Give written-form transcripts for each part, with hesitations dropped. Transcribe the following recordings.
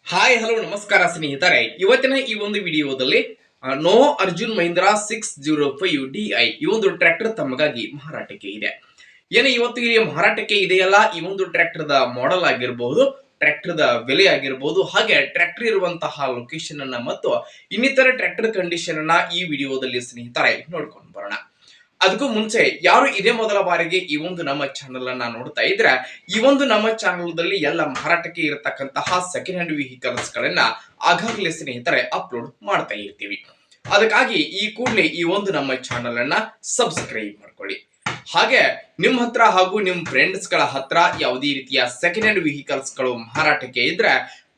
Hi hello ನಮಸ್ಕಾರ ಸ್ನೇಹಿತರೆ, ಇವತ್ತಿನ ಈ ಒಂದು ವಿಡಿಯೋದಲ್ಲಿ ನೋ ಅರ್ಜುನ್ ಮಹೀಂದ್ರಾ 605 DI ಈ ಒಂದು ಟ್ರ್ಯಾಕ್ಟರ್ ತಮಗಾಗಿ ಮಾರಾಟಕ್ಕೆ ಇದೆ. ಇವತ್ತು ಇಲ್ಲಿ ಮಾರಾಟಕ್ಕೆ ಇದೆಯಲ್ಲ, ಈ ಒಂದು ಟ್ರ್ಯಾಕ್ಟರ್ ದ ಮಾಡೆಲ್ ಆಗಿರಬಹುದು, ಟ್ರ್ಯಾಕ್ಟರ್ ದ ಬೆಲೆ ಆಗಿರಬಹುದು, ಹಾಗೆ ಟ್ರ್ಯಾಕ್ಟರ್ ಇರುವಂತಹ ಲೊಕೇಶನ್ ಅನ್ನ ಮತ್ತು ಇನ್ನಿತರ ಟ್ರ್ಯಾಕ್ಟರ್ ಕಂಡೀಷನ್ ಅನ್ನ ಈ ವಿಡಿಯೋದಲ್ಲಿ ಸ್ನೇಹಿತರೆ ನೋಡ್ಕೊಂಡು ಬರೋಣ. ಅದಕ್ಕೂ ಮುಂಚೆ ಯಾರು ಇದೇ ಮೊದಲ ಬಾರಿಗೆ ಈ ಒಂದು ನಮ್ಮ ಚಾನೆಲ್ ಅನ್ನ ನೋಡ್ತಾ ಇದ್ರೆ, ಈ ಒಂದು ನಮ್ಮ ಚಾನೆಲ್ ದಲ್ಲಿ ಎಲ್ಲ ಮಾರಾಟಕ್ಕೆ ಇರತಕ್ಕಂತಹ ಸೆಕೆಂಡ್ ಹ್ಯಾಂಡ್ ವೆಹಿಕಲ್ಸ್ ಗಳನ್ನ ಆಗಾಗಲೇ ಸ್ನೇಹಿತರೆ ಅಪ್ಲೋಡ್ ಮಾಡ್ತಾ ಇರ್ತೀವಿ. ಅದಕ್ಕಾಗಿ ಈ ಕೂಡಲೇ ಈ ಒಂದು ನಮ್ಮ ಚಾನೆಲ್ ಅನ್ನ ಸಬ್ಸ್ಕ್ರೈಬ್ ಮಾಡ್ಕೊಳ್ಳಿ. ಹಾಗೆ ನಿಮ್ಮ ಹತ್ರ ಹಾಗೂ ನಿಮ್ಮ ಫ್ರೆಂಡ್ಸ್ ಗಳ ಹತ್ರ ಯಾವುದೇ ರೀತಿಯ ಸೆಕೆಂಡ್ ಹ್ಯಾಂಡ್ ವೆಹಿಕಲ್ಸ್ ಗಳು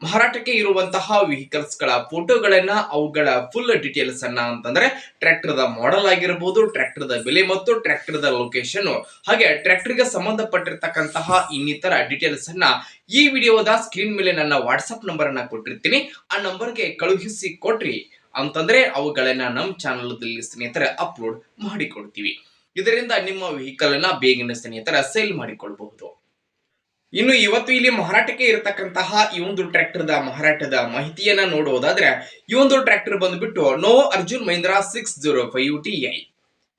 ಮಾರಾಟಕ್ಕೆ ಇರುವಂತಹ ವೆಹಿಕಲ್ಸ್ ಗಳ ಫೋಟೋಗಳನ್ನ, ಅವುಗಳ ಫುಲ್ ಡೀಟೇಲ್ಸ್ ಅನ್ನ ಅಂತಂದ್ರೆ ಟ್ರ್ಯಾಕ್ಟರ್ ದ ಮಾಡೆಲ್ ಆಗಿರಬಹುದು, ಟ್ರ್ಯಾಕ್ಟರ್ ದ ಬೆಲೆ ಮತ್ತು ಟ್ರ್ಯಾಕ್ಟರ್ ದ ಲೊಕೇಶನ್, ಹಾಗೆ ಟ್ರ್ಯಾಕ್ಟರ್ ಗೆ ಸಂಬಂಧಪಟ್ಟಿರ್ತಕ್ಕಂತಹ ಇನ್ನಿತರ ಡೀಟೇಲ್ಸ್ ಅನ್ನ ಈ ವಿಡಿಯೋದ ಸ್ಕ್ರೀನ್ ಮೇಲೆ ನನ್ನ ವಾಟ್ಸ್ಆಪ್ ನಂಬರ್ ಅನ್ನ ಕೊಟ್ಟಿರ್ತೀನಿ. ಆ ನಂಬರ್ಗೆ ಕಳುಹಿಸಿ ಕೊಟ್ರಿ ಅಂತಂದ್ರೆ ಅವುಗಳನ್ನ ನಮ್ಮ ಚಾನಲ್ ದಲ್ಲಿ ಸ್ನೇಹಿತರೆ ಅಪ್ಲೋಡ್ ಮಾಡಿಕೊಡ್ತೀವಿ. ಇದರಿಂದ ನಿಮ್ಮ ವೆಹಿಕಲ್ ಅನ್ನ ಬೇಗನೆ ಸ್ನೇಹಿತರ ಸೇಲ್ ಮಾಡಿಕೊಳ್ಬಹುದು. ಇನ್ನು ಇವತ್ತು ಇಲ್ಲಿ ಮಾರಾಟಕ್ಕೆ ಇರತಕ್ಕಂತಹ ಈ ಒಂದು ಟ್ರ್ಯಾಕ್ಟರ್ ದ ಮಾರಾಟದ ಮಾಹಿತಿಯನ್ನ ನೋಡುವುದಾದ್ರೆ, ಈ ಒಂದು ಟ್ರ್ಯಾಕ್ಟರ್ ಬಂದ್ಬಿಟ್ಟು ನೋ ಅರ್ಜುನ್ ಮಹೀಂದ್ರಾ 605 DI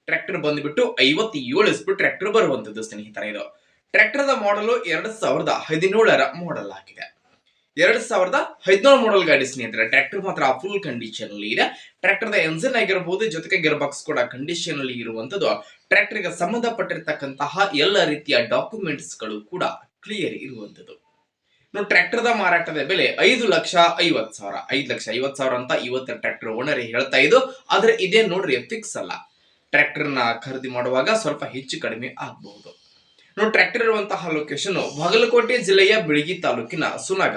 ಟ್ರ್ಯಾಕ್ಟರ್ ಬಂದ್ಬಿಟ್ಟು 57 ಸ್ಪೀಡ್ ಟ್ರ್ಯಾಕ್ಟರ್ ಬರುವಂತದ್ದು ಸ್ನೇಹಿತರೆ. ಇದು ಟ್ರ್ಯಾಕ್ಟರ್ ದ ಮಾಡಲು 2017ರ ಮಾಡೆಲ್ ಆಗಿದೆ. 2017 ಮಾಡೆಲ್ ಗಾಡಿ ಸ್ನೇಹಿತರೆ. ಟ್ರ್ಯಾಕ್ಟರ್ ಮಾತ್ರ ಫುಲ್ ಕಂಡೀಷನ್ ಅಲ್ಲಿ ಇದೆ. ಟ್ರ್ಯಾಕ್ಟರ್ ದ ಎಂಜಿನ್ ಆಗಿರಬಹುದು, ಜೊತೆಗೆ ಗೇರ್ ಬಾಕ್ಸ್ ಕೂಡ ಕಂಡೀಷನ್ ಅಲ್ಲಿ ಇರುವಂತದ್ದು. ಟ್ರ್ಯಾಕ್ಟರ್ ಗೆ ಸಂಬಂಧಪಟ್ಟಿರ್ತಕ್ಕಂತಹ ಎಲ್ಲ ರೀತಿಯ ಡಾಕ್ಯುಮೆಂಟ್ಸ್ ಗಳು ಕೂಡ ಕ್ಲಿಯರ್ ಇರುವಂತದ್ದು. ಟ್ರ್ಯಾಕ್ಟರ್ ದ ಮಾರಾಟದ ಬೆಲೆ 5,50,000 5,50,000 ಅಂತ ಇವತ್ತು ಟ್ರ್ಯಾಕ್ಟರ್ ಓನರ್ ಹೇಳ್ತಾ ಇದ್ದು. ಆದ್ರೆ ಇದೇ ನೋಡ್ರಿ ಫಿಕ್ಸ್ ಅಲ್ಲ. ಟ್ರ್ಯಾಕ್ಟರ್ ನ ಖರೀದಿ ಮಾಡುವಾಗ ಸ್ವಲ್ಪ ಹೆಚ್ಚು ಕಡಿಮೆ ಆಗಬಹುದು. ಟ್ರ್ಯಾಕ್ಟರ್ ಇರುವಂತಹ ಲೊಕೇಶನ್ ಬಾಗಲಕೋಟೆ ಜಿಲ್ಲೆಯ ಬಿಳಗಿ ತಾಲೂಕಿನ ಸುನಗ.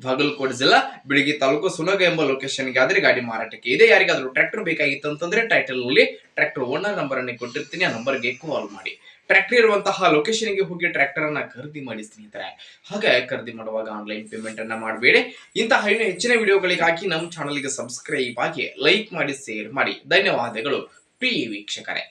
ಬಾಗಲಕೋಟೆ ಜಿಲ್ಲಾ ಬಿಳಗಿ ತಾಲೂಕು ಸುನಗ ಎಂಬ ಲೊಕೇಶನ್ ಗೆ ಆದ್ರೆ ಗಾಡಿ ಮಾರಾಟಕ್ಕೆ ಇದೆ. ಯಾರಿಗಾದ್ರೂ ಟ್ರ್ಯಾಕ್ಟರ್ ಬೇಕಾಗಿತ್ತು ಅಂತಂದ್ರೆ ಟೈಟಲ್ ನಲ್ಲಿ ಟ್ರ್ಯಾಕ್ಟರ್ ಓನರ್ ನಂಬರ್ ಅನ್ನು ಕೊಟ್ಟಿರ್ತೀನಿ. ಆ ನಂಬರ್ಗೆ ಕಾಲ್ ಮಾಡಿ ಟ್ರ್ಯಾಕ್ಟರ್ ಇರುವಂತಹ ಲೊಕೇಶನ್ ಗೆ ಹೋಗಿ ಟ್ರ್ಯಾಕ್ಟರ್ ಅನ್ನ ಖರೀದಿ ಮಾಡಿ ಸ್ನೇಹಿತರೆ. ಹಾಗೆ ಖರೀದಿ ಮಾಡುವಾಗ ಆನ್ಲೈನ್ ಪೇಮೆಂಟ್ ಅನ್ನ ಮಾಡಬೇಡಿ. ಇಂತಹ ಹೆಚ್ಚಿನ ವಿಡಿಯೋಗಳಿಗಾಗಿ ನಮ್ಮ ಚಾನಲ್ ಗೆ ಸಬ್ಸ್ಕ್ರೈಬ್ ಆಗಿ ಲೈಕ್ ಮಾಡಿ, ಶೇರ್ ಮಾಡಿ. ಧನ್ಯವಾದಗಳು ಪ್ರಿಯ ವೀಕ್ಷಕರೇ.